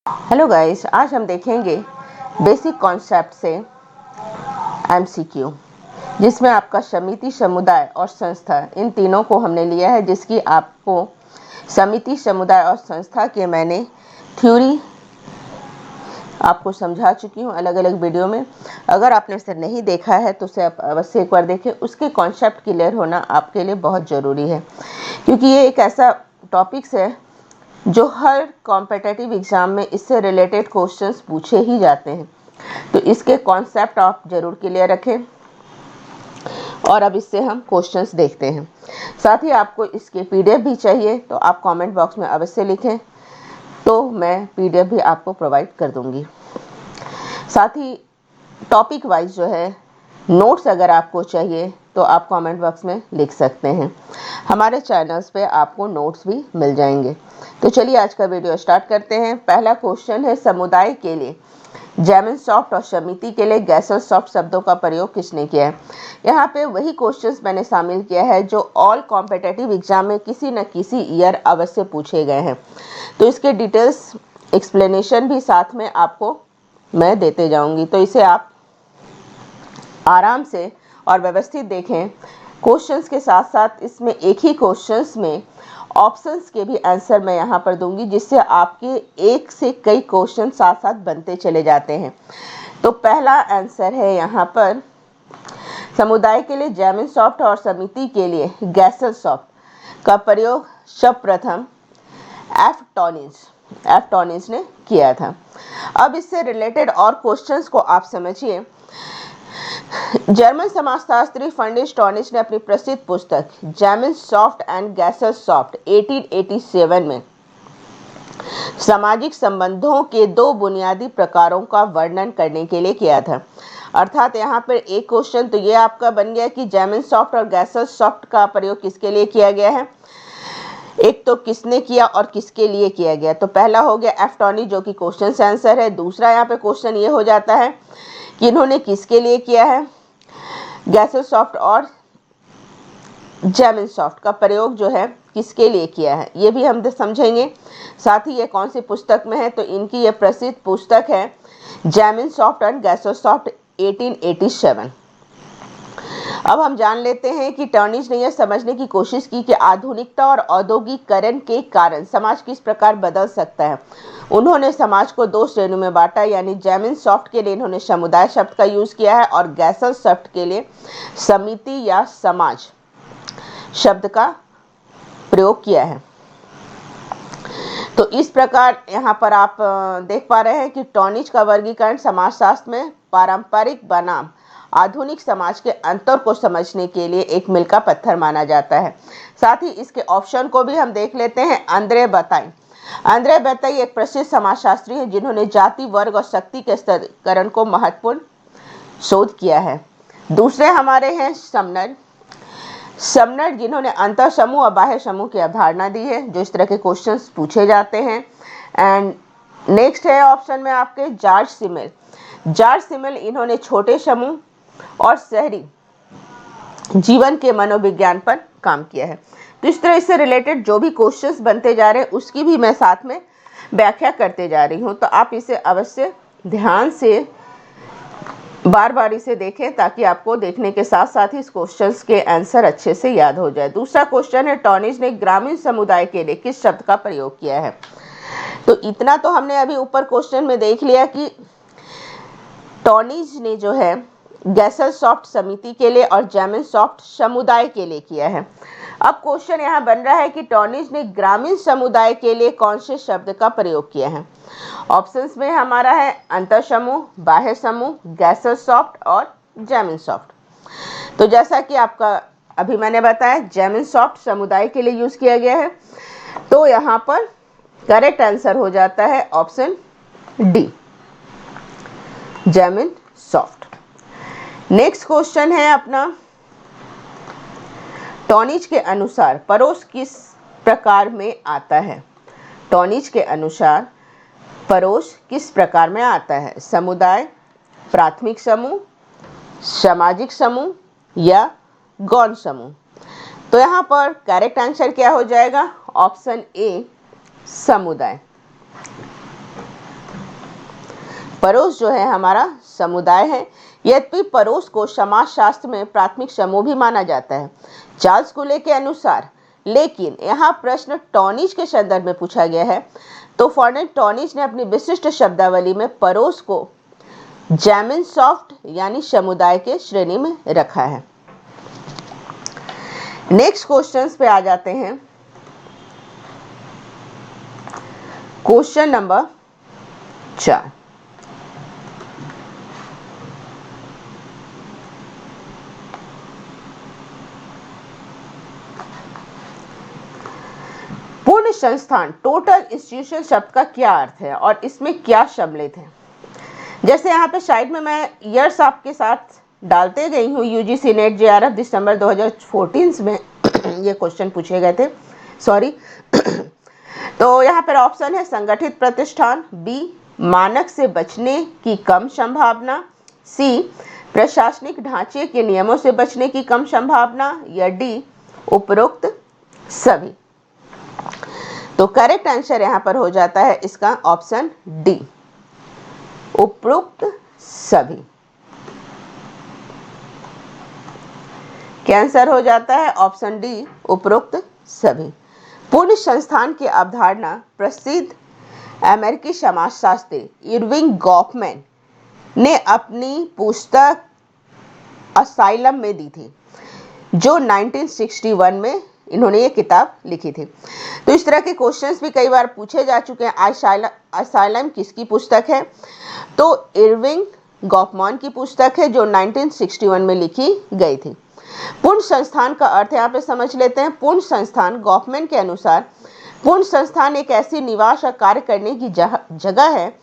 Hello guys, आज हम देखेंगे बेसिक कॉन्सेप्ट से एमसीक्यू, जिसमें आपका समिति, समुदाय और संस्था, इन तीनों को हमने लिया है। जिसकी आपको समिति, समुदाय और संस्था के मैंने थ्योरी आपको समझा चुकी हूँ अलग अलग वीडियो में। अगर आपने उसे नहीं देखा है तो उसे आप अवश्य एक बार देखें। उसके कॉन्सेप्ट क्लियर होना आपके लिए बहुत ज़रूरी है, क्योंकि ये एक ऐसा टॉपिक्स है जो हर कॉम्पिटिटिव एग्ज़ाम में इससे रिलेटेड क्वेश्चंस पूछे ही जाते हैं। तो इसके कॉन्सेप्ट आप ज़रूर क्लियर रखें। और अब इससे हम क्वेश्चंस देखते हैं। साथ ही आपको इसके पीडीएफ भी चाहिए तो आप कमेंट बॉक्स में अवश्य लिखें, तो मैं पीडीएफ भी आपको प्रोवाइड कर दूंगी। साथ ही टॉपिक वाइज जो है नोट्स अगर आपको चाहिए तो आप कमेंट बॉक्स में लिख सकते हैं। हमारे चैनल्स पे आपको नोट्स भी मिल जाएंगे। तो चलिए आज का वीडियो स्टार्ट करते हैं। पहला क्वेश्चन है, समुदाय के लिए जेमिनसॉफ्ट और समिति के लिए गैसलसॉफ्ट शब्दों का प्रयोग किसने किया है। यहाँ पे वही क्वेश्चंस मैंने शामिल किया है जो ऑल कॉम्पिटिटिव एग्जाम में किसी न किसी ईयर अवश्य पूछे गए हैं। तो इसके डिटेल्स एक्सप्लेनेशन भी साथ में आपको मैं देते जाऊंगी, तो इसे आप आराम से और व्यवस्थित देखें। क्वेश्चंस के साथ साथ इसमें एक ही क्वेश्चंस में ऑप्शंस के भी आंसर मैं यहाँ पर दूंगी, जिससे आपके एक से कई क्वेश्चन साथ साथ बनते चले जाते हैं। तो पहला आंसर है यहाँ पर, समुदाय के लिए जेमिनसॉफ्ट और समिति के लिए गैसलसॉफ्ट का प्रयोग सर्वप्रथम एफ टॉनिज ने किया था। अब इससे रिलेटेड और क्वेश्चंस को आप समझिए। जर्मन समाजशास्त्री फंडिश टॉनिज ने अपनी प्रसिद्ध पुस्तक जेमिनसॉफ्ट एंड गैसलसॉफ्ट 1887 में सामाजिक संबंधों के दो बुनियादी प्रकारों का वर्णन करने के लिए किया था। अर्थात यहाँ पर एक क्वेश्चन तो ये आपका बन गया कि जेमिनसॉफ्ट और गैसलसॉफ्ट का प्रयोग किसके लिए किया गया है। एक तो किसने किया और किसके लिए किया गया। तो पहला हो गया एफ टॉनिज, जो कि क्वेश्चन से आंसर है। दूसरा यहाँ पे क्वेश्चन ये हो जाता है कि इन्होंने किसके लिए किया है। गैसलसॉफ्ट और जेमिनसॉफ्ट का प्रयोग जो है किसके लिए किया है, ये भी हम समझेंगे। साथ ही ये कौन सी पुस्तक में है, तो इनकी ये प्रसिद्ध पुस्तक है जेमिनसॉफ्ट एंड गैसलसॉफ्ट 1887। अब हम जान लेते हैं कि टर्निज ने यह समझने की कोशिश की कि आधुनिकता और औद्योगिकरण के कारण समाज किस प्रकार बदल सकता है। उन्होंने समाज को दो श्रेणियों में बांटा, यानी जेमिनसॉफ्ट के लिए इन्होंने समुदाय शब्द का यूज किया है और गैसलसॉफ्ट के लिए समिति या समाज शब्द का प्रयोग किया है। तो इस प्रकार यहाँ पर आप देख पा रहे हैं कि टॉनिज का वर्गीकरण समाजशास्त्र में पारंपरिक बनाम आधुनिक समाज के अंतर को समझने के लिए एक मील का पत्थर माना जाता है। साथ ही इसके ऑप्शन को भी हम देख लेते हैं। आंद्रे बताई एक प्रसिद्ध समाजशास्त्री हैं जिन्होंने जाति, वर्ग और शक्ति के स्तरीकरण को महत्वपूर्ण शोध किया है। दूसरे हमारे हैं समनर, जिन्होंने अंतर समूह और बाह्य समूह की अवधारणा दी है, जो इस तरह के क्वेश्चंस पूछे जाते हैं। एंड नेक्स्ट है ऑप्शन में आपके जॉर्ज सिमेल, इन्होंने छोटे समूह और शहरी जीवन के मनोविज्ञान पर काम किया है। तो इस तरह इससे रिलेटेड जो भी क्वेश्चंस बनते जा रहे हैं उसकी भी मैं साथ में व्याख्या करते जा रही हूँ। तो आप इसे अवश्य ध्यान से बार बार इसे देखें, ताकि आपको देखने के साथ साथ ही इस क्वेश्चंस के आंसर अच्छे से याद हो जाए। दूसरा क्वेश्चन है, टॉनिज ने ग्रामीण समुदाय के लिए किस शब्द का प्रयोग किया है। तो इतना तो हमने अभी ऊपर क्वेश्चन में देख लिया कि टॉनिज ने जो है गैसलसॉफ्ट समिति के लिए और जेमिनसॉफ्ट समुदाय के लिए किया है। अब क्वेश्चन यहाँ बन रहा है कि टॉनिज ने ग्रामीण समुदाय के लिए कौन से शब्द का प्रयोग किया है। ऑप्शंस में हमारा है अंतर समूह, बाह्य समूह, गैसलसॉफ्ट और जेमिनसॉफ्ट। तो जैसा कि आपका अभी मैंने बताया, जेमिनसॉफ्ट समुदाय के लिए यूज किया गया है। तो यहाँ पर करेक्ट आंसर हो जाता है ऑप्शन डी, जेमिनसॉफ्ट। नेक्स्ट क्वेश्चन है अपना, टॉनिज के अनुसार पड़ोस किस प्रकार में आता है। टॉनिज के अनुसार पड़ोस किस प्रकार में आता है। समुदाय, प्राथमिक समूह, सामाजिक समूह या गौण समूह। तो यहाँ पर करेक्ट आंसर क्या हो जाएगा, ऑप्शन ए, समुदाय। पड़ोस जो है हमारा समुदाय है। यद्यपि पड़ोस को समाजशास्त्र में प्राथमिक समूह भी माना जाता है चार्ल्स कुले के अनुसार, लेकिन यहाँ प्रश्न टॉनिज के संदर्भ में पूछा गया है। तो फॉर्नेट टॉनिज ने अपनी विशिष्ट शब्दावली में पड़ोस को जैमिनसॉफ्ट यानी समुदाय के श्रेणी में रखा है। नेक्स्ट क्वेश्चंस पे आ जाते हैं। क्वेश्चन नंबर 4, पूर्ण संस्थान टोटल इंस्टीट्यूशन शब्द का क्या अर्थ है और इसमें क्या सम्मिलित है। जैसे यहाँ पे साइड में मैं ईयर्स आपके साथ डालते गई हूँ। यूजीसी नेट जेआरएफ दिसंबर 2014 में ये क्वेश्चन पूछे गए थे, सॉरी। तो यहाँ पर ऑप्शन है संगठित प्रतिष्ठान, बी मानक से बचने की कम संभावना, सी प्रशासनिक ढांचे के नियमों से बचने की कम संभावना, या डी उपरोक्त सभी। तो करेक्ट आंसर यहाँ पर हो जाता है इसका ऑप्शन डी उपरोक्त सभी। क्या आंसर हो जाता है ऑप्शन डी उपरोक्त सभी। पूर्ण संस्थान की अवधारणा प्रसिद्ध अमेरिकी समाजशास्त्री इरविंग गॉफमैन ने अपनी पुस्तक असाइलम में दी थी, जो 1961 में इन्होंने ये किताब लिखी थी। तो इस तरह के क्वेश्चंस भी कई बार पूछे जा चुके हैं। असाइलम किसकी पुस्तक है? तो इरविंग गॉफमैन की पुस्तक है जो 1961 में लिखी गई थी। पूर्ण संस्थान का अर्थ यहाँ पे समझ लेते हैं। पूर्ण संस्थान गॉफमैन के अनुसार पूर्ण संस्थान एक ऐसी निवास और कार्य करने की जगह है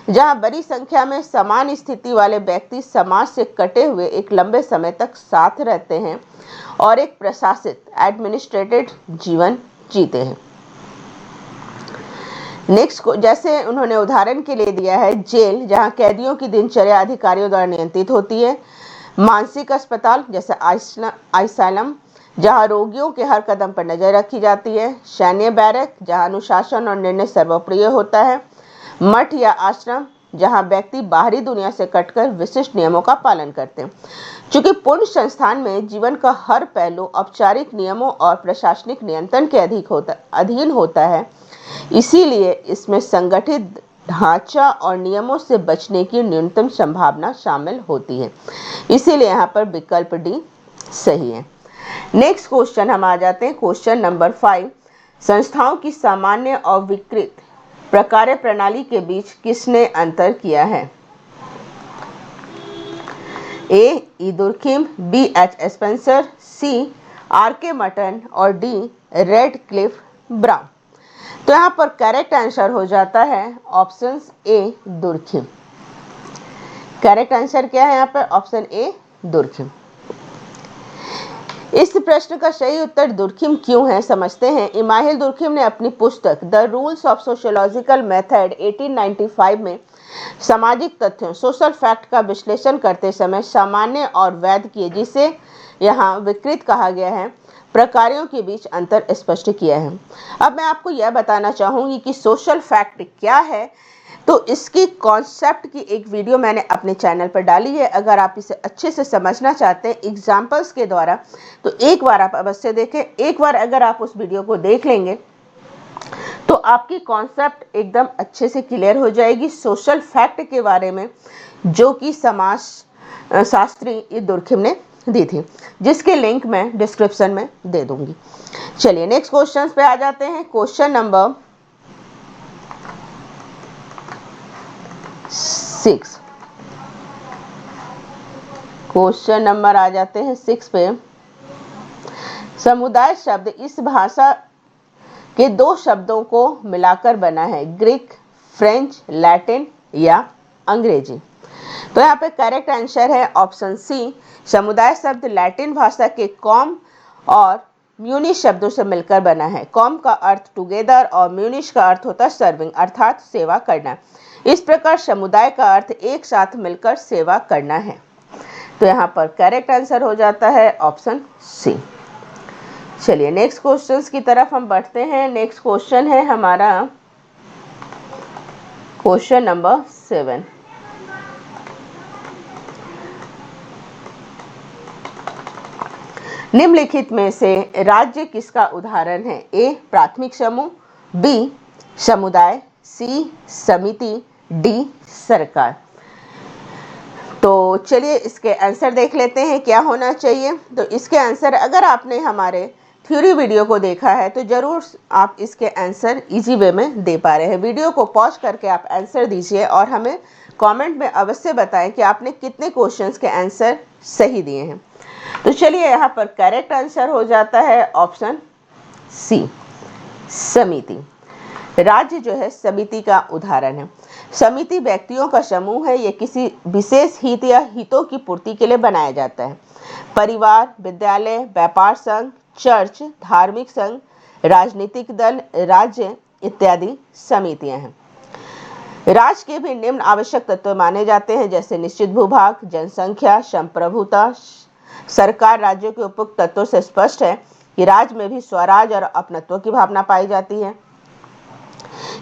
जहाँ बड़ी संख्या में समान स्थिति वाले व्यक्ति समाज से कटे हुए एक लंबे समय तक साथ रहते हैं और एक प्रशासित एडमिनिस्ट्रेटेड जीवन जीते हैं। नेक्स्ट जैसे उन्होंने उदाहरण के लिए दिया है जेल, जहां कैदियों की दिनचर्या अधिकारियों द्वारा नियंत्रित होती है, मानसिक अस्पताल जैसे आइसाइलम जहां रोगियों के हर कदम पर नजर रखी जाती है, सैन्य बैरक जहां अनुशासन और निर्णय सर्वप्रिय होता है, मठ या आश्रम जहां व्यक्ति बाहरी दुनिया से कटकर विशिष्ट नियमों का पालन करते हैं। चूंकि पूर्ण संस्थान में जीवन का हर पहलू औपचारिक नियमों और प्रशासनिक नियंत्रण के अधीन होता है, इसीलिए इसमें संगठित ढांचा और नियमों से बचने की न्यूनतम संभावना शामिल होती है। इसीलिए यहाँ पर विकल्प डी सही है। नेक्स्ट क्वेश्चन हम आ जाते हैं क्वेश्चन नंबर 5। संस्थाओं की सामान्य और विकृत प्रकार्य प्रणाली के बीच किसने अंतर किया है? A E Durkheim, B H Spencer, C R K Merton और डी रेड क्लिफ ब्राउन। तो यहाँ पर करेक्ट आंसर हो जाता है option A Durkheim. Correct answer क्या है यहाँ पर? Option A Durkheim. इस प्रश्न का सही उत्तर दुर्खिम क्यों है समझते हैं। इमाहिल दुर्खिम ने अपनी पुस्तक the rules of sociological method 1895 में सामाजिक तथ्यों सोशल फैक्ट का विश्लेषण करते समय सामान्य और वैध किए, जिसे यहाँ विकृत कहा गया है, प्रकारों के बीच अंतर स्पष्ट किया है। अब मैं आपको यह बताना चाहूँगी कि सोशल फैक्ट क्या है। तो इसकी कॉन्सेप्ट की एक वीडियो मैंने अपने चैनल पर डाली है। अगर आप इसे अच्छे से समझना चाहते हैं एग्जाम्पल्स के द्वारा, तो एक बार आप अवश्य देखें। एक बार अगर आप उस वीडियो को देख लेंगे तो आपकी कॉन्सेप्ट एकदम अच्छे से क्लियर हो जाएगी सोशल फैक्ट के बारे में, जो कि समाज शास्त्री दुर्खिम ने दी थी, जिसके लिंक मैं डिस्क्रिप्शन में दे दूंगी। चलिए नेक्स्ट क्वेश्चन पे आ जाते हैं। Question number 6। क्वेश्चन नंबर आ जाते हैं 6 पे। समुदाय शब्द इस भाषा के दो शब्दों को मिलाकर बना है, ग्रीक, फ्रेंच, लैटिन या अंग्रेजी। तो यहाँ पे करेक्ट आंसर है ऑप्शन सी। समुदाय शब्द लैटिन भाषा के कॉम और म्यूनिश शब्दों से मिलकर बना है। कॉम का अर्थ टुगेदर और म्यूनिश का अर्थ होता है सर्विंग, अर्थात सेवा करना। इस प्रकार समुदाय का अर्थ एक साथ मिलकर सेवा करना है। तो यहाँ पर करेक्ट आंसर हो जाता है ऑप्शन सी। चलिए नेक्स्ट क्वेश्चंस की तरफ हम बढ़ते हैं। नेक्स्ट क्वेश्चन है हमारा क्वेश्चन नंबर 7। निम्नलिखित में से राज्य किसका उदाहरण है? ए प्राथमिक समूह, बी समुदाय, सी समिति, डी सरकार। तो चलिए इसके आंसर देख लेते हैं क्या होना चाहिए। तो इसके आंसर, अगर आपने हमारे थ्योरी वीडियो को देखा है तो जरूर आप इसके आंसर इजी वे में दे पा रहे हैं। वीडियो को पॉज करके आप आंसर दीजिए और हमें कमेंट में अवश्य बताएं कि आपने कितने क्वेश्चंस के आंसर सही दिए हैं। तो चलिए यहाँ पर करेक्ट आंसर हो जाता है ऑप्शन सी समिति। राज्य जो है समिति का उदाहरण है। समिति व्यक्तियों का समूह है। ये किसी विशेष हित या हितों की पूर्ति के लिए बनाया जाता है। परिवार, विद्यालय, व्यापार संघ, चर्च, धार्मिक संघ, राजनीतिक दल, राज्य इत्यादि समितियां हैं। राज्य के भी निम्न आवश्यक तत्व माने जाते हैं, जैसे निश्चित भूभाग, जनसंख्या, संप्रभुता। सरकार राज्यों के उपयुक्त तत्वों से स्पष्ट है कि राज्य में भी स्वराज और अपनत्व की भावना पाई जाती है।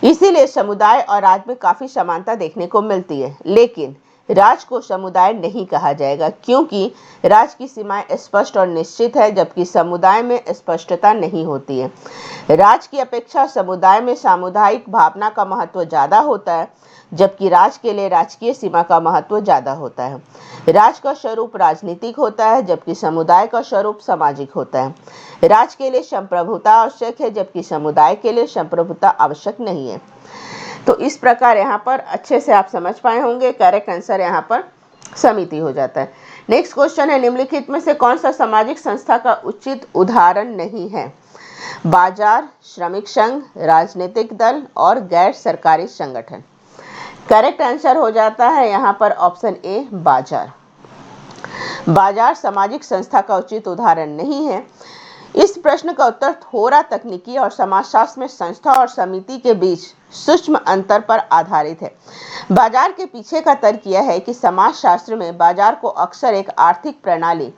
इसीलिए समुदाय और राज्य में काफी समानता देखने को मिलती है। लेकिन राज्य को समुदाय नहीं कहा जाएगा, क्योंकि राज्य की सीमाएं स्पष्ट और निश्चित है, जबकि समुदाय में स्पष्टता नहीं होती है। राज्य की अपेक्षा समुदाय में सामुदायिक भावना का महत्व ज्यादा होता है, जबकि राज्य के लिए राजकीय सीमा का महत्व ज्यादा होता है। राज्य का स्वरूप राजनीतिक होता है, जबकि समुदाय का स्वरूप सामाजिक होता है। राज्य के लिए संप्रभुता आवश्यक है, जबकि समुदाय के लिए संप्रभुता आवश्यक नहीं है। तो इस प्रकार यहाँ पर अच्छे से आप समझ पाए होंगे। करेक्ट आंसर यहाँ पर समिति हो जाता है। नेक्स्ट क्वेश्चन है, निम्नलिखित में से कौन सा सामाजिक संस्था का उचित उदाहरण नहीं है? बाजार, श्रमिक संघ, राजनीतिक दल और गैर सरकारी संगठन। करेक्ट आंसर हो जाता है यहाँ पर ऑप्शन ए बाजार। बाजार सामाजिक संस्था का उचित उदाहरण नहीं है। इस प्रश्न का उत्तर थोड़ा तकनीकी और समाजशास्त्र में संस्था और समिति के बीच सूक्ष्म अंतर पर आधारित है। बाजार के पीछे का तर्क यह है कि समाजशास्त्र में बाजार को अक्सर एक आर्थिक प्रणाली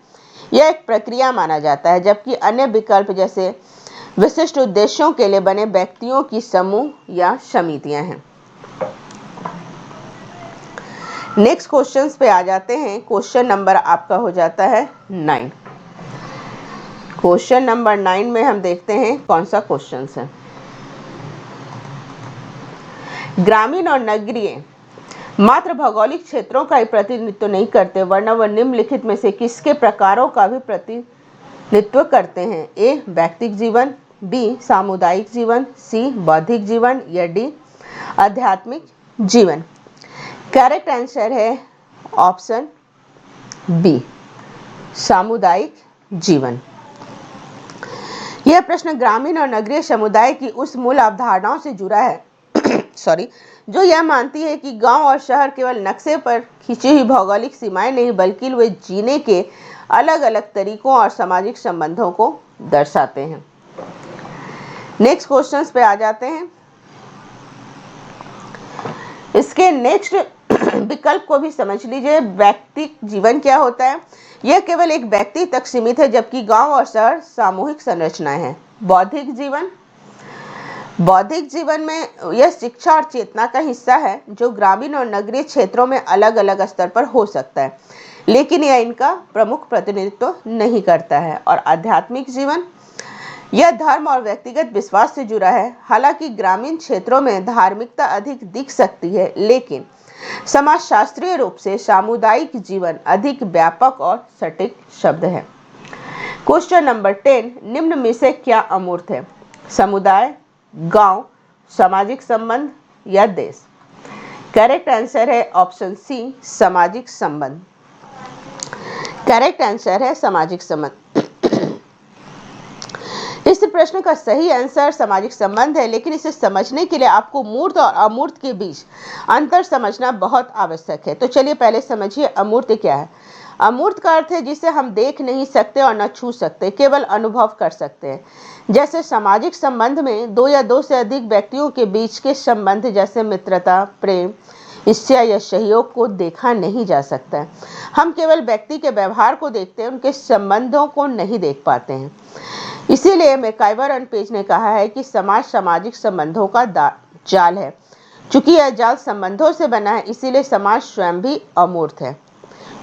या एक प्रक्रिया माना जाता है, जबकि अन्य विकल्प जैसे विशिष्ट उद्देश्यों के लिए बने व्यक्तियों की समूह या समितियां हैं। नेक्स्ट क्वेश्चंस पे आ जाते हैं। क्वेश्चन नंबर आपका हो जाता है 9। क्वेश्चन नंबर 9 में हम देखते हैं कौन सा क्वेश्चन है। ग्रामीण और नगरीय मात्र भौगोलिक क्षेत्रों का ही प्रतिनिधित्व नहीं करते, वरना वह निम्नलिखित में से किसके प्रकारों का भी प्रतिनिधित्व करते हैं? ए व्यक्तिगत जीवन, बी सामुदायिक जीवन, सी बौद्धिक जीवन या डी आध्यात्मिक जीवन। करेक्ट आंसर है ऑप्शन बी सामुदायिक जीवन। यह प्रश्न ग्रामीण और नगरीय समुदाय की उस मूल अवधारणाओं से जुड़ा है जो यह मानती है कि गांव और शहर केवल नक्शे पर खींची हुई भौगोलिक सीमाएं नहीं, बल्कि वे जीने के अलग अलग तरीकों और सामाजिक संबंधों को दर्शाते हैं। नेक्स्ट क्वेश्चंस पे आ जाते हैं। इसके नेक्स्ट विकल्प को भी समझ लीजिए। व्यक्तिगत जीवन क्या होता है? यह केवल एक व्यक्ति तक सीमित है, जबकि गांव और शहर सामूहिक संरचनाएं हैं। बौद्धिक जीवन में यह शिक्षा और चेतना का हिस्सा है, जो ग्रामीण और नगरीय क्षेत्रों में अलग अलग स्तर पर हो सकता है, लेकिन यह इनका प्रमुख प्रतिनिधित्व नहीं करता है। और आध्यात्मिक जीवन, यह धर्म और व्यक्तिगत विश्वास से जुड़ा है। हालांकि ग्रामीण क्षेत्रों में धार्मिकता अधिक दिख सकती है, लेकिन समाजशास्त्रीय रूप से सामुदायिक जीवन अधिक व्यापक और सटीक शब्द है। क्वेश्चन नंबर 10, निम्न में से क्या अमूर्त है? समुदाय, गांव, सामाजिक संबंध या देश। करेक्ट आंसर है ऑप्शन सी सामाजिक संबंध। करेक्ट आंसर है सामाजिक संबंध। इस प्रश्न का सही आंसर सामाजिक संबंध है, लेकिन इसे समझने के लिए आपको मूर्त और अमूर्त के बीच अंतर समझना बहुत आवश्यक है। तो चलिए पहले समझिए अमूर्त क्या है। अमूर्त का अर्थ है जिसे हम देख नहीं सकते और न छू सकते, केवल अनुभव कर सकते हैं। जैसे सामाजिक संबंध में दो या दो से अधिक व्यक्तियों के बीच के संबंध, जैसे मित्रता, प्रेम, ईर्ष्या या सहयोग को देखा नहीं जा सकता है। हम केवल व्यक्ति के व्यवहार को देखते हैं, उनके संबंधों को नहीं देख पाते हैं। इसीलिए मैकाइवर एंड पेज ने कहा है कि समाज सामाजिक संबंधों का जाल है। चूंकि यह जाल संबंधों से बना है, इसीलिए समाज स्वयं भी अमूर्त है।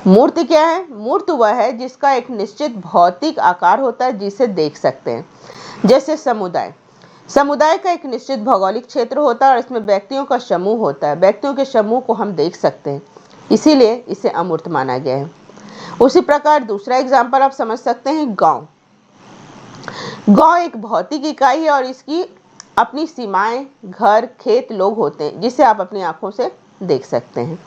मूर्ति क्या है? मूर्त वह है जिसका एक निश्चित भौतिक आकार होता है जिसे देख सकते हैं। जैसे समुदाय, समुदाय का एक निश्चित भौगोलिक क्षेत्र होता है और इसमें व्यक्तियों का समूह होता है। व्यक्तियों के समूह को हम देख सकते हैं, इसीलिए इसे अमूर्त माना गया है। उसी प्रकार दूसरा एग्जाम्पल आप समझ सकते हैं, गांव। गांव एक भौतिक इकाई है और इसकी अपनी सीमाएं, घर, खेत, लोग होते हैं जिसे आप अपनी आंखों से देख सकते हैं।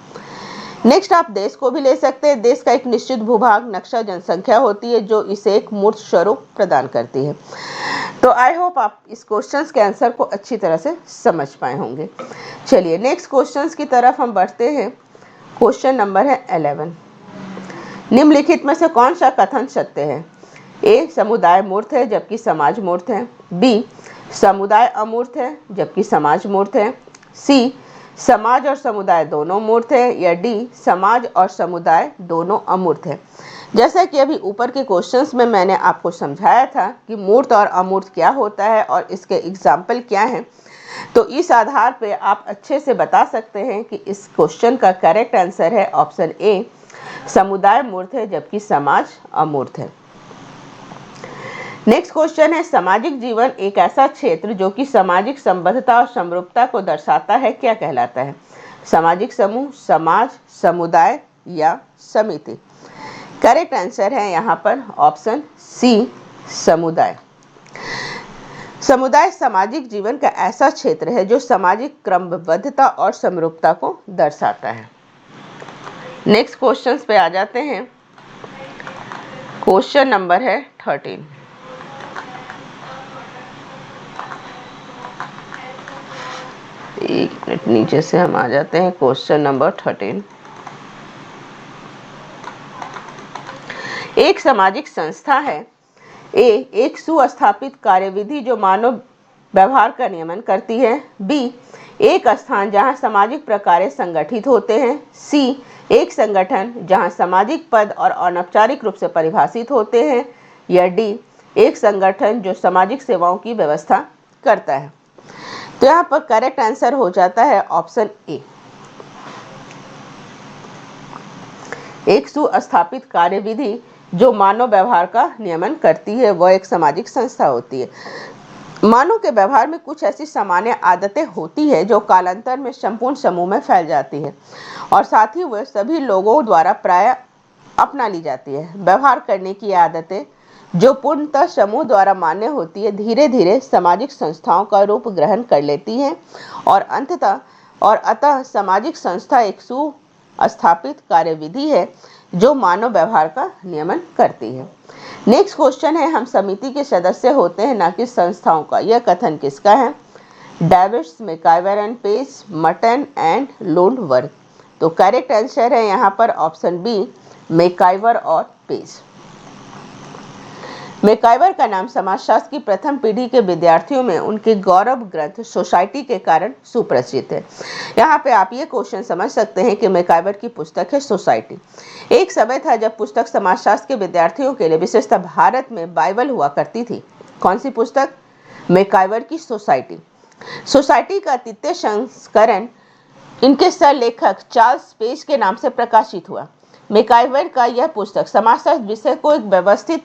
नेक्स्ट आप देश को भी ले सकते हैं। देश का एक निश्चित भूभाग, नक्शा, जनसंख्या होती है जो इसे एक मूर्त स्वरूप प्रदान करती है। तो आई होप आप इस क्वेश्चंस के आंसर को अच्छी तरह से समझ पाए होंगे। चलिए नेक्स्ट क्वेश्चंस की तरफ हम बढ़ते हैं। क्वेश्चन नंबर है 11। निम्नलिखित में से कौन सा कथन सत्य है? ए, समुदाय मूर्त है जबकि समाज मूर्त है। बी, समुदाय अमूर्त है जबकि समाज मूर्त है। सी, समाज और समुदाय दोनों मूर्त है। या डी, समाज और समुदाय दोनों अमूर्त है। जैसा कि अभी ऊपर के क्वेश्चंस में मैंने आपको समझाया था कि मूर्त और अमूर्त क्या होता है और इसके एग्जाम्पल क्या हैं, तो इस आधार पे आप अच्छे से बता सकते हैं कि इस क्वेश्चन का करेक्ट आंसर है ऑप्शन ए, समुदाय मूर्त है जबकि समाज अमूर्त है। नेक्स्ट क्वेश्चन है, सामाजिक जीवन एक ऐसा क्षेत्र जो कि सामाजिक संबद्धता और समरूपता को दर्शाता है, क्या कहलाता है? सामाजिक समूह, समाज, समुदाय या समिति? करेक्ट आंसर है यहाँ पर ऑप्शन सी, समुदाय। समुदाय सामाजिक जीवन का ऐसा क्षेत्र है जो सामाजिक क्रमबद्धता और समरूपता को दर्शाता है। नेक्स्ट क्वेश्चन पे आ जाते हैं। क्वेश्चन नंबर है 13। एक मिनट, नीचे से हम आ जाते हैं। Question number 13। एक सामाजिक संस्था है ए, एक सुस्थापित कार्यविधि जो मानव व्यवहार का नियमन करती है। बी, एक स्थान जहां सामाजिक प्रकार संगठित होते हैं। सी, एक संगठन जहां सामाजिक पद और अनौपचारिक रूप से परिभाषित होते हैं। या डी, एक संगठन जो सामाजिक सेवाओं की व्यवस्था करता है। तो यहाँ पर करेक्ट आंसर हो जाता है ऑप्शन ए, एक सुस्थापित कार्यविधि जो मानव व्यवहार का नियमन करती है वह एक सामाजिक संस्था होती है। मानव के व्यवहार में कुछ ऐसी सामान्य आदतें होती है जो कालांतर में संपूर्ण समूह में फैल जाती है और साथ ही वह सभी लोगों द्वारा प्राय अपना ली जाती है। व्यवहार करने की आदतें जो पूर्णतः समूह द्वारा मान्य होती है धीरे धीरे सामाजिक संस्थाओं का रूप ग्रहण कर लेती हैं और अतः सामाजिक संस्था एक सुस्थापित कार्यविधि है जो मानव व्यवहार का नियमन करती है। नेक्स्ट क्वेश्चन है, हम समिति के सदस्य होते हैं ना कि संस्थाओं का, यह कथन किसका है? Davids, MacIver and Page, Merton and Lundberg. तो करेक्ट आंसर है यहाँ पर ऑप्शन बी, मैकाइवर और पेज। मैकाइवर का नाम समाजशास्त्र की प्रथम पीढ़ी के विद्यार्थियों में उनके गौरव ग्रंथ सोसाइटी के कारण सुप्रसिद्ध है। यहाँ पे आप ये क्वेश्चन समझ सकते हैं कि मैकाइवर की पुस्तक है सोसाइटी। एक समय था जब पुस्तक समाजशास्त्र के विद्यार्थियों के लिए विशेषतः भारत में बाइबल हुआ करती थी। कौन सी पुस्तक? मैकाइवर की सोसाइटी। सोसाइटी का तृतीय संस्करण इनके सह लेखक चार्ल्स पेज के नाम से प्रकाशित हुआ। मैकाइवर का यह पुस्तक समाजशास्त्र विषय को एक व्यवस्थित,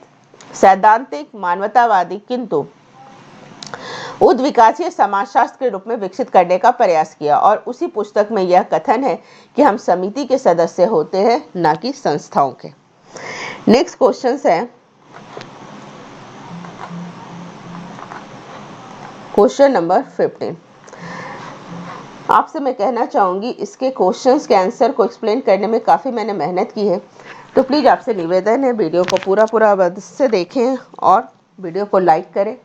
सैद्धांतिक, मानवतावादी किंतु उद्विकासीय समाजशास्त्र के रूप में विकसित करने का प्रयास किया और उसी पुस्तक में यह कथन है कि हम समिति के सदस्य होते हैं ना कि संस्थाओं के। नेक्स्ट क्वेश्चन है क्वेश्चन नंबर 15। आपसे मैं कहना चाहूंगी इसके क्वेश्चंस के आंसर को एक्सप्लेन करने में काफ़ी मैंने मेहनत की है, तो प्लीज़ आपसे निवेदन है वीडियो को पूरा अवश्य से देखें और वीडियो को लाइक करें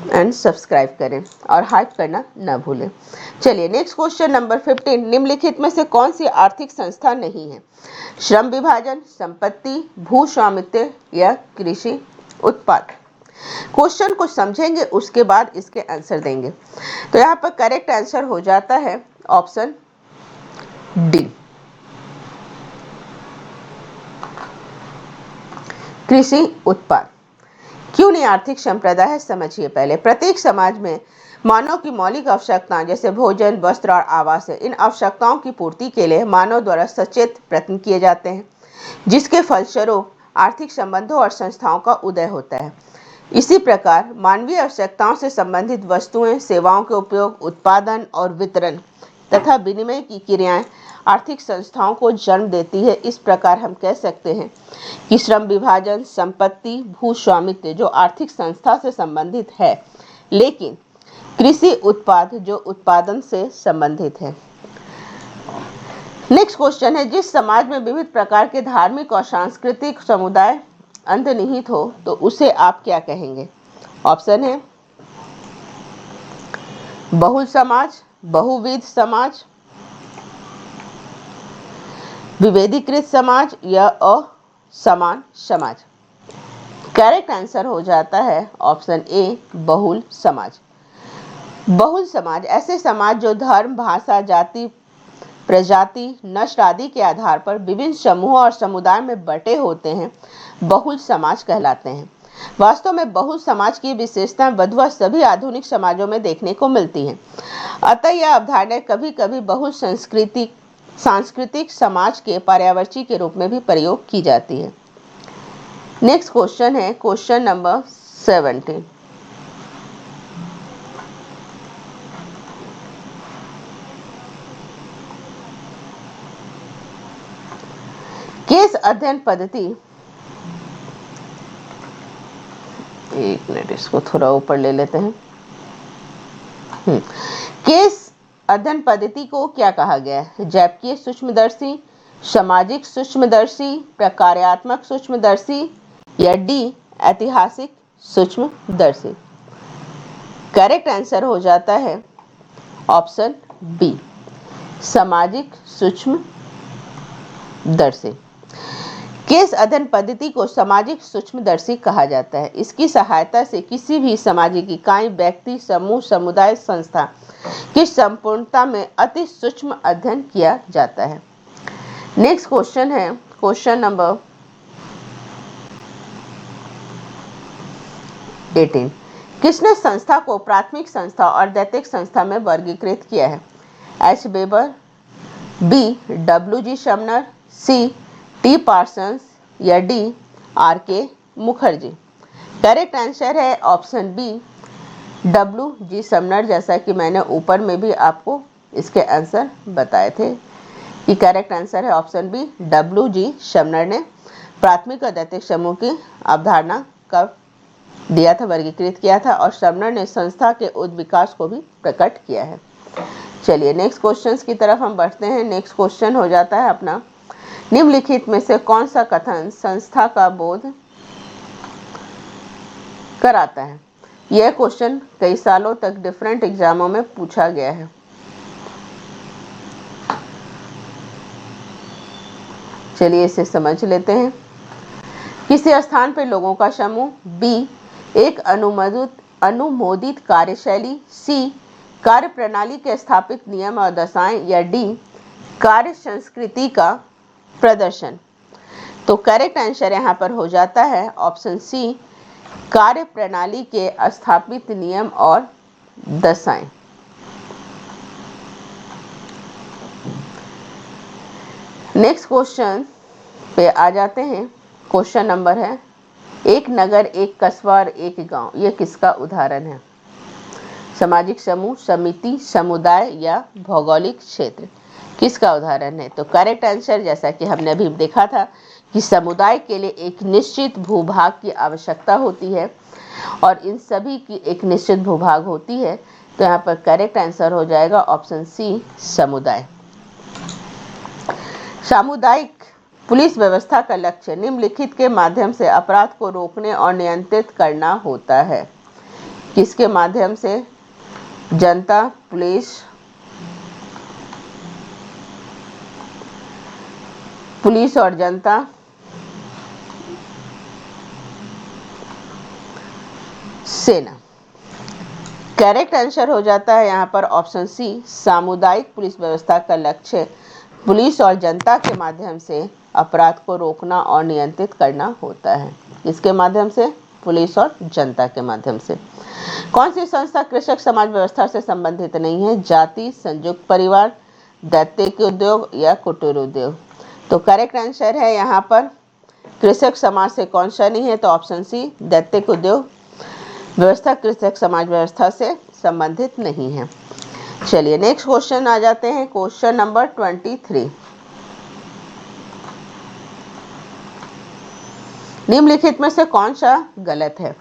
एंड सब्सक्राइब करें और हाइप करना न भूलें। चलिए नेक्स्ट क्वेश्चन नंबर 15। निम्नलिखित में से कौन सी आर्थिक संस्था नहीं है? श्रम विभाजन, संपत्ति, भू स्वामित्व या कृषि उत्पाद? क्वेश्चन को समझेंगे उसके बाद इसके आंसर देंगे। तो यहाँ पर करेक्ट आंसर हो जाता है ऑप्शन डी, कृषि उत्पाद। क्यों नहीं आर्थिक संप्रदाय है, समझिए पहले। प्रत्येक समाज में मानव की मौलिक आवश्यकताएं जैसे भोजन, वस्त्र और आवास है, इन आवश्यकताओं की पूर्ति के लिए मानव द्वारा सचेत प्रयत्न किए जाते हैं, जिसके फलस्वरूप आर्थिक संबंधों और संस्थाओं का उदय होता है। इसी प्रकार मानवीय आवश्यकताओं से संबंधित वस्तुएं, सेवाओं के उपयोग, उत्पादन और वितरण तथा विनिमय की क्रियाएं आर्थिक संस्थाओं को जन्म देती है। इस प्रकार हम कह सकते हैं कि श्रम विभाजन, संपत्ति, भू स्वामित्व जो आर्थिक संस्था से संबंधित है, लेकिन कृषि उत्पाद जो उत्पादन से संबंधित है। नेक्स्ट क्वेश्चन है, जिस समाज में विविध प्रकार के धार्मिक और सांस्कृतिक समुदाय अंतर्निहित हो तो उसे आप क्या कहेंगे? ऑप्शन है बहुल समाज, बहुविध समाज, विभेदीकृत समाज या असमान समाज। करेक्ट आंसर हो जाता है ऑप्शन ए, बहुल समाज। बहुल समाज ऐसे समाज जो धर्म, भाषा, जाति, प्रजाति, नस्ल आदि के आधार पर विभिन्न समूहों और समुदाय में बटे होते हैं, बहुल समाज कहलाते हैं। वास्तव में बहुल समाज की विशेषताएं वधुआ सभी आधुनिक समाजों में देखने को मिलती हैं। अतः यह अवधारणा कभी कभी बहुल सांस्कृतिक समाज के पर्यायवाची के रूप में भी प्रयोग की जाती है। नेक्स्ट क्वेश्चन है क्वेश्चन नंबर 17। केस अध्ययन पद्धति, एक मिनट इसको थोड़ा ऊपर ले लेते हैं। केस अध्ययन पद्धति को क्या कहा गया है? जैविकीय सूक्ष्मदर्शी, सामाजिक सूक्ष्मदर्शी, प्रकार्यात्मक सूक्ष्मदर्शी या डी ऐतिहासिक सूक्ष्मदर्शी। करेक्ट आंसर हो जाता है ऑप्शन बी, सामाजिक सूक्ष्मदर्शी। केस अध्ययन पद्धति को सामाजिक सूक्ष्मदर्शी कहा जाता है। इसकी सहायता से किसी भी सामाजिक इकाई, व्यक्ति, समूह, समुदाय, संस्था की संपूर्णता में अति सूक्ष्म अध्ययन किया जाता है। नेक्स्ट क्वेश्चन है क्वेश्चन नंबर 18। किसने संस्था को प्राथमिक संस्था और दैतिक संस्था में वर्गीकृत किया है? H Weber, B W G. Sumner, C T Parsons या D R K. Mukherjee. Correct answer है ऑप्शन बी, डब्ल्यू.जी. शमनर। जैसा कि मैंने ऊपर में भी आपको इसके आंसर बताए थे कि करेक्ट आंसर है ऑप्शन बी, डब्ल्यू.जी. शमनर ने प्राथमिक और दैतिक समूह की अवधारणा का दिया था, वर्गीकृत किया था, और शमनर ने संस्था के उद्विकास को भी प्रकट किया है। चलिए नेक्स्ट क्वेश्चंस की तरफ हम बढ़ते हैं। नेक्स्ट क्वेश्चन हो जाता है अपना, निम्नलिखित में से कौन सा कथन संस्था का बोध कराता है? यह क्वेश्चन कई सालों तक डिफरेंट एग्जामों में पूछा गया है। चलिए इसे समझ लेते हैं। किसी स्थान पर लोगों का समूह, बी एक अनुमोदित कार्यशैली, सी कार्य प्रणाली के स्थापित नियम और दशाएं या डी कार्य संस्कृति का प्रदर्शन। तो करेक्ट आंसर यहाँ पर हो जाता है ऑप्शन सी, कार्य प्रणाली के स्थापित नियम और दशाएं। नेक्स्ट क्वेश्चन पे आ जाते हैं। क्वेश्चन नंबर है, एक नगर, एक कस्बा और एक गांव, ये किसका उदाहरण है? सामाजिक समूह, समिति, समुदाय या भौगोलिक क्षेत्र, किसका उदाहरण है? तो करेक्ट आंसर, जैसा कि हमने अभी देखा था कि समुदाय के लिए एक निश्चित भूभाग की आवश्यकता होती है और इन सभी की एक निश्चित भूभाग होती है। तो यहाँ पर करेक्ट आंसर हो जाएगा ऑप्शन सी, समुदाय। सामुदायिक पुलिस व्यवस्था का लक्ष्य निम्नलिखित के माध्यम से अपराध को रोकने और नियंत्रित करना होता है। किसके माध्यम से? जनता, पुलिस और जनता, सेना। करेक्ट आंसर हो जाता है यहाँ पर ऑप्शन सी, सामुदायिक पुलिस व्यवस्था का लक्ष्य पुलिस और जनता के माध्यम से अपराध को रोकना और नियंत्रित करना होता है। किसके माध्यम से? पुलिस और जनता के माध्यम से। कौन सी संस्था कृषक समाज व्यवस्था से संबंधित नहीं है? जाति, संयुक्त परिवार, दैत्य उद्योग या कुटीर उद्योग। तो करेक्ट आंसर है यहाँ पर कृषक समाज से कौन सा नहीं है? तो ऑप्शन सी, दैत्य उद्योग व्यवस्था कृषक समाज व्यवस्था से संबंधित नहीं है। चलिए नेक्स्ट क्वेश्चन आ जाते हैं, क्वेश्चन नंबर 23। निम्नलिखित में से कौन सा गलत है?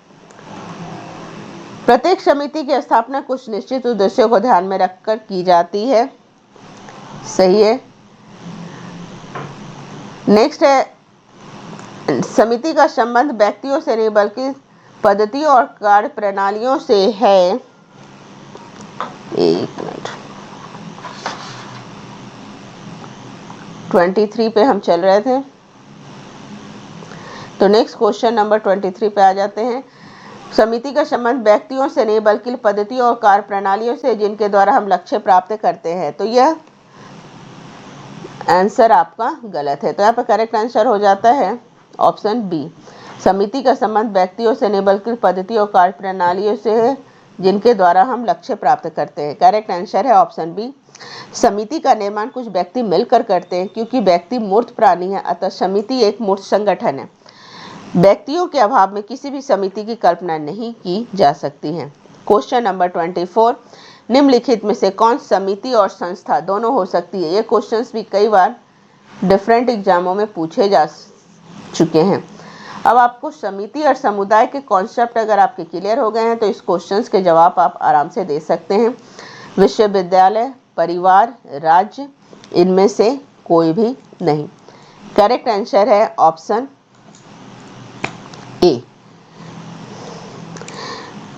प्रत्येक समिति की स्थापना कुछ निश्चित उद्देश्यों को ध्यान में रखकर की जाती है। सही है। नेक्स्ट है, समिति का संबंध व्यक्तियों से नहीं बल्कि पद्धतियों और कार्य प्रणालियों से है। एक मिनट, 23 पे हम चल रहे थे, तो नेक्स्ट क्वेश्चन नंबर 23 पे आ जाते हैं। समिति का संबंध व्यक्तियों से नहीं बल्कि पद्धतियों और कार्य प्रणालियों से जिनके द्वारा हम लक्ष्य प्राप्त करते हैं। तो यह आंसर आपका गलत है। तो यहाँ पर करेक्ट आंसर हो जाता है ऑप्शन बी, समिति का संबंध व्यक्तियों से नहीं बल्कि पद्धतियों और कार्य प्रणालियों से है जिनके द्वारा हम लक्ष्य प्राप्त करते हैं। करेक्ट आंसर है ऑप्शन बी, समिति का निर्माण कुछ व्यक्ति मिलकर करते हैं। क्योंकि व्यक्ति मूर्त प्राणी है, अतः समिति एक मूर्त संगठन है। व्यक्तियों के अभाव में किसी भी समिति की कल्पना नहीं की जा सकती है। क्वेश्चन नंबर 24, निम्नलिखित में से कौन समिति और संस्था दोनों हो सकती है? ये क्वेश्चंस भी कई बार डिफरेंट एग्जामों में पूछे जा चुके हैं। अब आपको समिति और समुदाय के कॉन्सेप्ट अगर आपके क्लियर हो गए हैं तो इस क्वेश्चंस के जवाब आप आराम से दे सकते हैं। विश्वविद्यालय, परिवार, राज्य, इनमें से कोई भी नहीं। करेक्ट आंसर है ऑप्शन ए,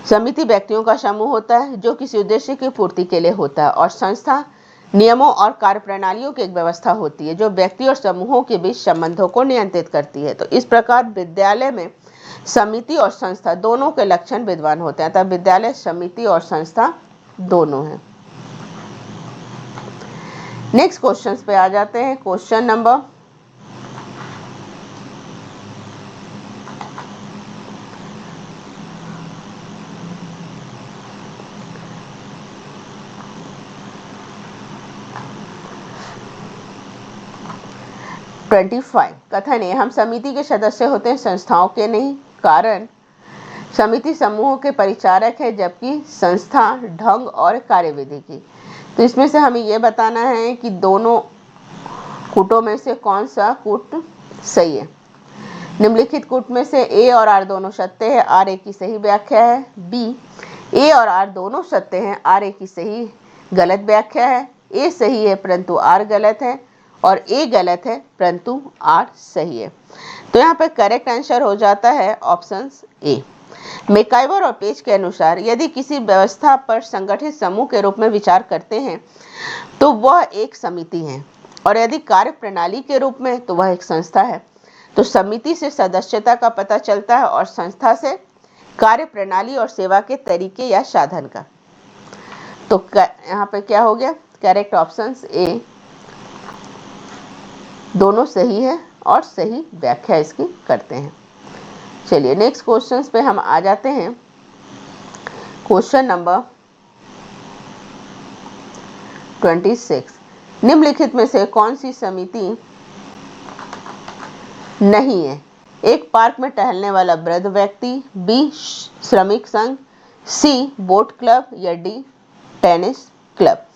समिति व्यक्तियों का समूह होता है जो किसी उद्देश्य की पूर्ति के लिए होता है, और संस्था नियमों और कार्यप्रणालियों की एक व्यवस्था होती है जो व्यक्ति और समूहों के बीच संबंधों को नियंत्रित करती है। तो इस प्रकार विद्यालय में समिति और संस्था दोनों के लक्षण विद्यमान होते हैं। तब विद्यालय, समिति और संस्था दोनों हैं। नेक्स्ट क्वेश्चन पे आ जाते हैं, क्वेश्चन नंबर 25। कथन है, हम समिति के सदस्य होते हैं, संस्थाओं के नहीं। कारण, समिति समूहों के परिचारक है जबकि संस्था ढंग और कार्यविधि की। तो इसमें से हमें यह बताना है कि दोनों कूटों में से कौन सा कूट सही है। निम्नलिखित कूट में से ए और आर दोनों सत्य है, आर ए की सही व्याख्या है। बी, ए और आर दोनों सत्य हैं, आर ए की सही गलत व्याख्या है। ए सही है परंतु आर गलत है, और ए गलत है परंतु आर सही है। तो यहाँ पर करेक्ट आंसर हो जाता है ऑप्शन ए। मैकाइवर और पेज के अनुसार यदि किसी व्यवस्था पर संगठित समूह के रूप में विचार करते हैं तो वह एक समिति है, और यदि कार्य प्रणाली के रूप में तो वह एक संस्था है। तो समिति से सदस्यता का पता चलता है और संस्था से कार्य प्रणाली और सेवा के तरीके या साधन का। तो यहाँ पे क्या हो गया? करेक्ट ऑप्शन ए, दोनों सही है और सही व्याख्या इसकी करते हैं। चलिए नेक्स्ट क्वेश्चंस पे हम आ जाते हैं। क्वेश्चन नंबर 26, निम्नलिखित में से कौन सी समिति नहीं है? एक पार्क में टहलने वाला वृद्ध व्यक्ति, बी श्रमिक संघ, सी बोट क्लब या डी टेनिस क्लब।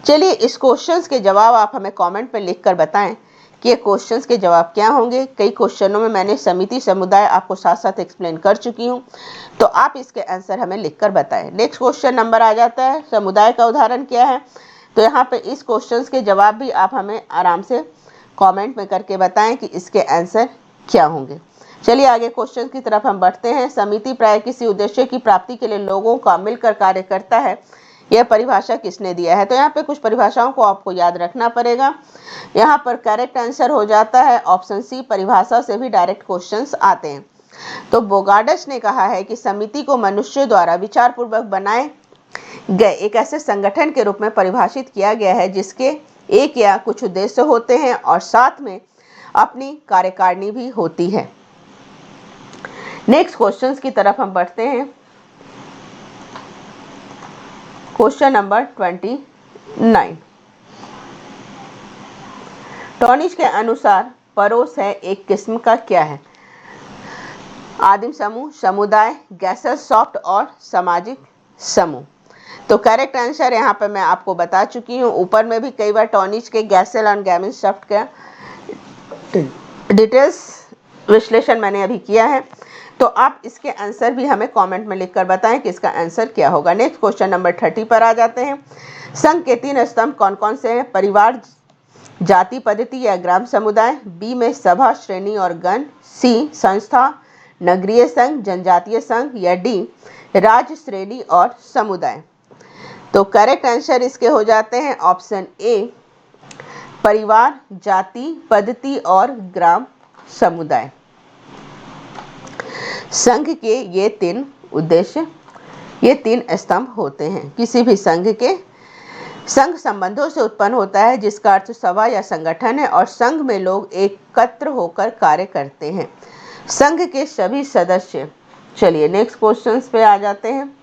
चलिए इस क्वेश्चंस के जवाब आप हमें कमेंट पे लिखकर बताएं कि ये क्वेश्चंस के जवाब क्या होंगे। कई क्वेश्चनों में मैंने समिति समुदाय आपको साथ साथ एक्सप्लेन कर चुकी हूँ, तो आप इसके आंसर हमें लिखकर बताएं। नेक्स्ट क्वेश्चन नंबर आ जाता है, समुदाय का उदाहरण क्या है? तो यहाँ पे इस क्वेश्चंस के जवाब भी आप हमें आराम से कमेंट में करके बताएं कि इसके आंसर क्या होंगे। चलिए आगे क्वेश्चन की तरफ हम बढ़ते हैं। समिति प्राय किसी उद्देश्य की प्राप्ति के लिए लोगों का मिलकर कार्य करता है, यह परिभाषा किसने दिया है? तो यहाँ पे कुछ परिभाषाओं को आपको याद रखना पड़ेगा। यहाँ पर करेक्ट आंसर हो जाता है ऑप्शन सी, परिभाषा से भी डायरेक्ट क्वेश्चंस आते हैं। तो बोगार्डस ने कहा है कि समिति को मनुष्यों द्वारा विचार पूर्वक बनाए गए एक ऐसे संगठन के रूप में परिभाषित किया गया है जिसके एक या कुछ उद्देश्य होते हैं और साथ में अपनी कार्यकारिणी भी होती है। नेक्स्ट क्वेश्चंस की तरफ हम बढ़ते हैं। Question number 29। टॉनिज के अनुसार परोस है एक किस्म का क्या है? आदिम समूह, समुदाय, गैसेस, सॉफ्ट और सामाजिक समूह। तो करेक्ट आंसर यहाँ पर मैं आपको बता चुकी हूँ। ऊपर में भी कई बार टॉनिज के गैसेल और गैमिन सॉफ्ट का डिटेल्स विश्लेषण मैंने अभी किया है। तो आप इसके आंसर भी हमें कमेंट में लिखकर बताएं कि इसका आंसर क्या होगा। नेक्स्ट क्वेश्चन नंबर 30 पर आ जाते हैं। संघ के 3 स्तंभ कौन कौन से हैं? परिवार, जाति, पद्धति या ग्राम समुदाय। बी में सभा, श्रेणी और गण। सी संस्था, नगरीय संघ, जनजातीय संघ। या डी राज्य, श्रेणी और समुदाय। तो करेक्ट आंसर इसके हो जाते हैं ऑप्शन ए, परिवार, जाति, पद्धति और ग्राम समुदाय। संघ के ये 3 उद्देश्य, ये 3 स्तंभ होते हैं। किसी भी संघ के संघ संबंधों से उत्पन्न होता है, जिसका अर्थ सभा या संगठन है, और संघ में लोग एकत्र होकर कार्य करते हैं। संघ के सभी सदस्य। चलिए नेक्स्ट क्वेश्चंस पे आ जाते हैं।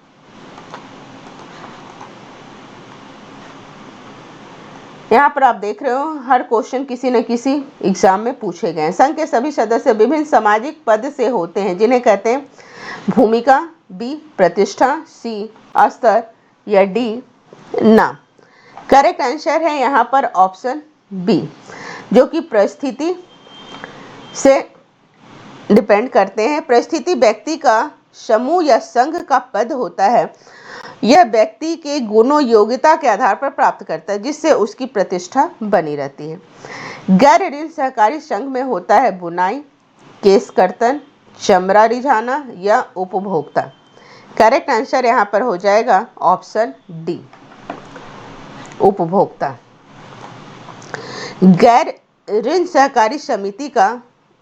यहाँ पर आप देख रहे हो हर क्वेश्चन किसी न किसी एग्जाम में पूछे गए हैं। संघ के सभी सदस्य विभिन्न सामाजिक पद से होते हैं, जिन्हें कहते हैं भूमिका, बी प्रतिष्ठा, सी स्तर या डी नाम। करेक्ट आंसर है यहाँ पर ऑप्शन बी, जो कि परिस्थिति से डिपेंड करते हैं। परिस्थिति व्यक्ति का समूह या संघ का पद होता है। यह व्यक्ति के गुणों, योग्यता के आधार पर प्राप्त करता है, जिससे उसकी प्रतिष्ठा बनी रहती है। गैर ऋण सहकारी संघ में होता है बुनाई, केश कर्तन, चमड़ा रिझाना या उपभोक्ता। करेक्ट आंसर यहाँ पर हो जाएगा ऑप्शन डी, उपभोक्ता। गैर ऋण सहकारी समिति का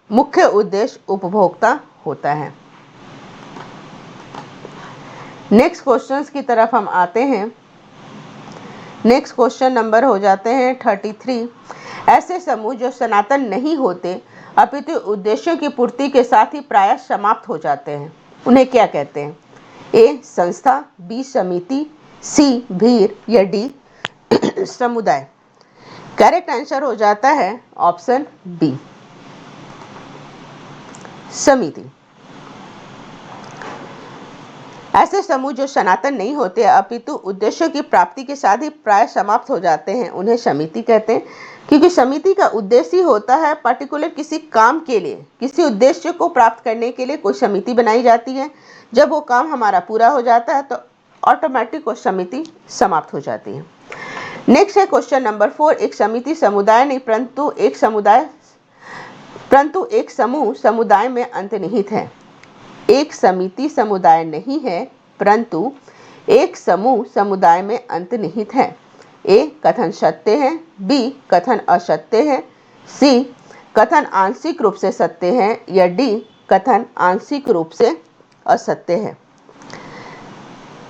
मुख्य उद्देश्य उपभोक्ता होता है। नेक्स्ट क्वेश्चंस की तरफ हम आते हैं। नेक्स्ट क्वेश्चन नंबर हो जाते हैं 33। ऐसे समूह जो सनातन नहीं होते अपितु उद्देश्यों की पूर्ति के साथ ही प्रायः समाप्त हो जाते हैं, उन्हें क्या कहते हैं? ए संस्था, बी समिति, सी भीड़ या डी समुदाय। करेक्ट आंसर हो जाता है ऑप्शन बी, समिति। ऐसे समूह जो सनातन नहीं होते अपितु उद्देश्यों की प्राप्ति के साथ ही प्राय समाप्त हो जाते हैं, उन्हें समिति कहते हैं। क्योंकि समिति का उद्देश्य ही होता है पर्टिकुलर किसी काम के लिए, किसी उद्देश्य को प्राप्त करने के लिए कोई समिति बनाई जाती है। जब वो काम हमारा पूरा हो जाता है तो ऑटोमेटिक वो समिति समाप्त हो जाती है। नेक्स्ट है क्वेश्चन नंबर 4। एक समिति समुदाय नहीं परंतु एक समूह समुदाय में अंतर्निहित है। एक समिति समुदाय नहीं है परंतु एक समूह समुदाय में अंतर्निहित है। ए कथन सत्य है, बी कथन असत्य है, सी कथन आंशिक रूप से सत्य है या डी कथन आंशिक रूप से असत्य है।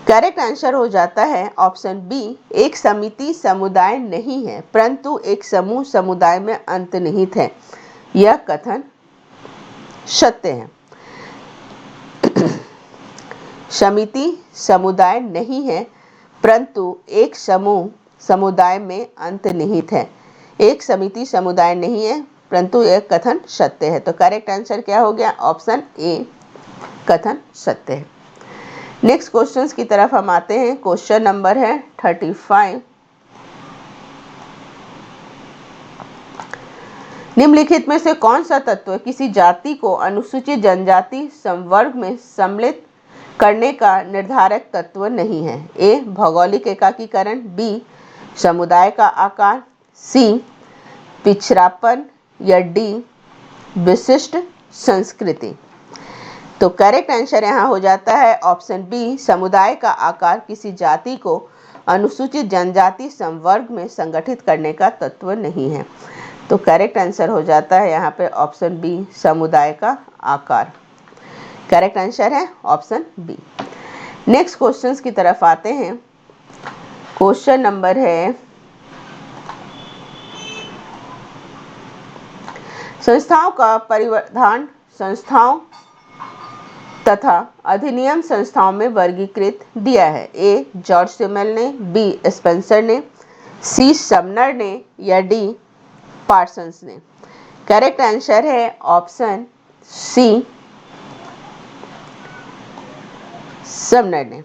करेक्ट आंसर हो जाता है ऑप्शन बी, एक समिति समुदाय नहीं है परंतु एक समूह समुदाय में अंतर्निहित है। यह कथन सत्य है। समिति समुदाय नहीं है परंतु एक समूह समुदाय में अंतर्निहित है। एक समिति समुदाय नहीं है परंतु एक कथन सत्य है। तो करेक्ट आंसर क्या हो गया? ऑप्शन ए, कथन सत्य है। नेक्स्ट क्वेश्चंस की तरफ हम आते हैं। क्वेश्चन नंबर है 35। निम्नलिखित में से कौन सा तत्व किसी जाति को अनुसूचित जनजाति संवर्ग में सम्मिलित करने का निर्धारक तत्व नहीं है? ए भौगोलिक एकाकीकरण, बी समुदाय का आकार, सी पिछड़ापन या डी विशिष्ट संस्कृति। तो करेक्ट आंसर यहाँ हो जाता है ऑप्शन बी, समुदाय का आकार किसी जाति को अनुसूचित जनजाति संवर्ग में संगठित करने का तत्व नहीं है। तो करेक्ट आंसर हो जाता है यहाँ पे ऑप्शन बी, समुदाय का आकार। करेक्ट आंसर है ऑप्शन बी। नेक्स्ट क्वेश्चंस की तरफ आते हैं। क्वेश्चन नंबर है संस्थाओं का परिवर्धन। संस्थाओं तथा अधिनियम संस्थाओं में वर्गीकृत दिया है? ए जॉर्ज सिमल ने, बी स्पेंसर ने, सी समनर ने या डी पार्सन्स ने? करेक्ट आंसर है ऑप्शन सी समनर ने।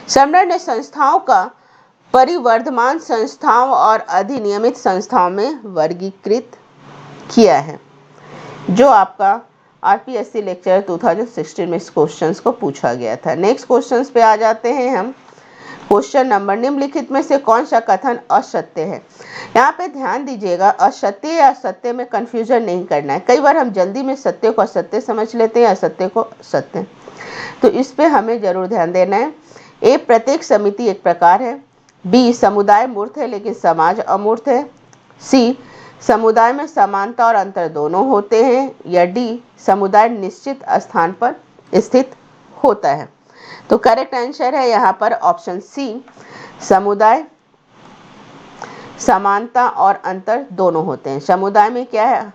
समनर ने संस्थाओं का परिवर्धमान संस्थाओं और अधिनियमित संस्थाओं में वर्गीकृत किया है, जो आपका आरपीएससी लेक्चर 2016 में इस क्वेश्चंस को पूछा गया था। नेक्स्ट क्वेश्चंस पे आ जाते हैं हम। क्वेश्चन नंबर, निम्नलिखित में से कौन सा कथन असत्य है? यहाँ पे ध्यान दीजिएगा, असत्य या सत्य में कंफ्यूजन नहीं करना है। कई बार हम जल्दी में सत्य को असत्य समझ लेते हैं, असत्य को सत्य, तो इस पे हमें जरूर ध्यान देना है। ए प्रत्येक समिति एक प्रकार है, बी समुदाय मूर्त है लेकिन समाज अमूर्त है, सी समुदाय में समानता और अंतर दोनों होते हैं, या डी समुदाय निश्चित स्थान पर स्थित होता है? तो करेक्ट आंसर है यहाँ पर ऑप्शन सी, समुदाय समानता और अंतर दोनों होते हैं। समुदाय में क्या है?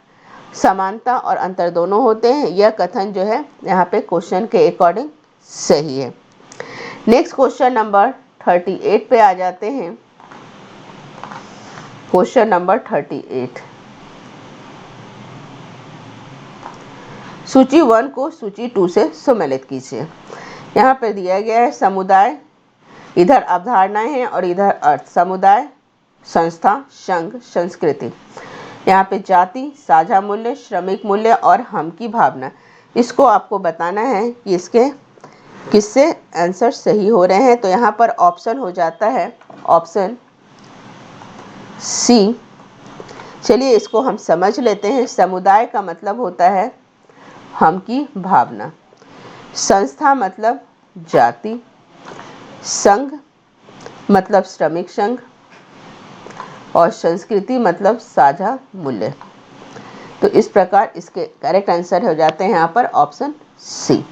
समानता और अंतर दोनों होते हैं। यह कथन जो है यहाँ पे क्वेश्चन के अकॉर्डिंग सही है। नेक्स्ट क्वेश्चन नंबर 38 पे आ जाते हैं। क्वेश्चन नंबर 38, सूची 1 को सूची 2 से सम्मिलित कीजिए। यहाँ पर दिया गया है समुदाय, इधर अवधारणाएं हैं और इधर अर्थ। समुदाय, संस्था, संघ, संस्कृति। यहाँ पे जाति, साझा मूल्य, श्रमिक मूल्य और हम की भावना। इसको आपको बताना है कि इसके किससे आंसर सही हो रहे हैं। तो यहाँ पर ऑप्शन हो जाता है ऑप्शन सी। चलिए इसको हम समझ लेते हैं। समुदाय का मतलब होता है हम की भावना, संस्था मतलब जाति, संघ मतलब श्रमिक संघ और संस्कृति मतलब साझा मूल्य। तो इस प्रकार इसके करेक्ट आंसर हो जाते हैं यहाँ पर ऑप्शन सी।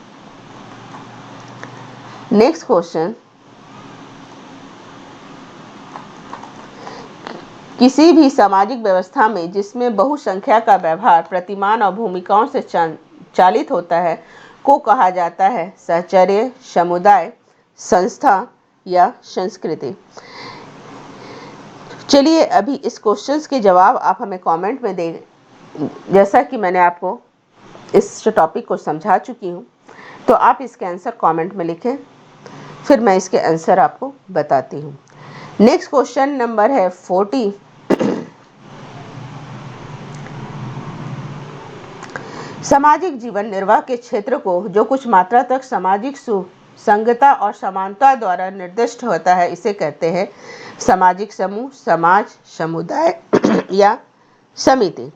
नेक्स्ट क्वेश्चन, किसी भी सामाजिक व्यवस्था में जिसमें बहुसंख्या का व्यवहार प्रतिमान और भूमिकाओं से चालित होता है को कहा जाता है सहचर्य, समुदाय, संस्था या संस्कृति? चलिए अभी इस क्वेश्चंस के जवाब आप हमें कमेंट में दें। जैसा कि मैंने आपको इस टॉपिक को समझा चुकी हूँ, तो आप इसके आंसर कमेंट में लिखें, फिर मैं इसके आंसर आपको बताती हूँ। नेक्स्ट क्वेश्चन नंबर है 40। सामाजिक जीवन निर्वाह के क्षेत्र को जो कुछ मात्रा तक सामाजिक सुसंगता और समानता द्वारा निर्दिष्ट होता है, इसे कहते हैं सामाजिक समूह, समाज, समुदाय या समिति।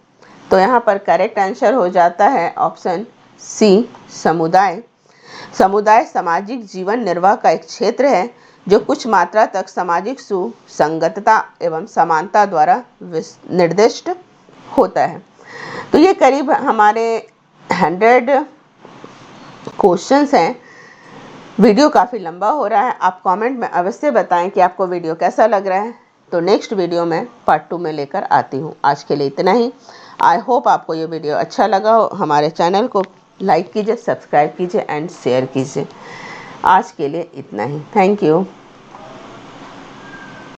तो यहाँ पर करेक्ट आंसर हो जाता है ऑप्शन सी, समुदाय। समुदाय सामाजिक जीवन निर्वाह का एक क्षेत्र है जो कुछ मात्रा तक सामाजिक सुसंगतता एवं समानता द्वारा निर्दिष्ट होता है। तो ये करीब हमारे 100 क्वेश्चंस हैं। वीडियो काफ़ी लंबा हो रहा है। आप कमेंट में अवश्य बताएं कि आपको वीडियो कैसा लग रहा है। तो नेक्स्ट वीडियो में पार्ट 2 में लेकर आती हूँ। आज के लिए इतना ही। आई होप आपको ये वीडियो अच्छा लगा हो। हमारे चैनल को लाइक कीजिए, सब्सक्राइब कीजिए एंड शेयर कीजिए। आज के लिए इतना ही। Thank you.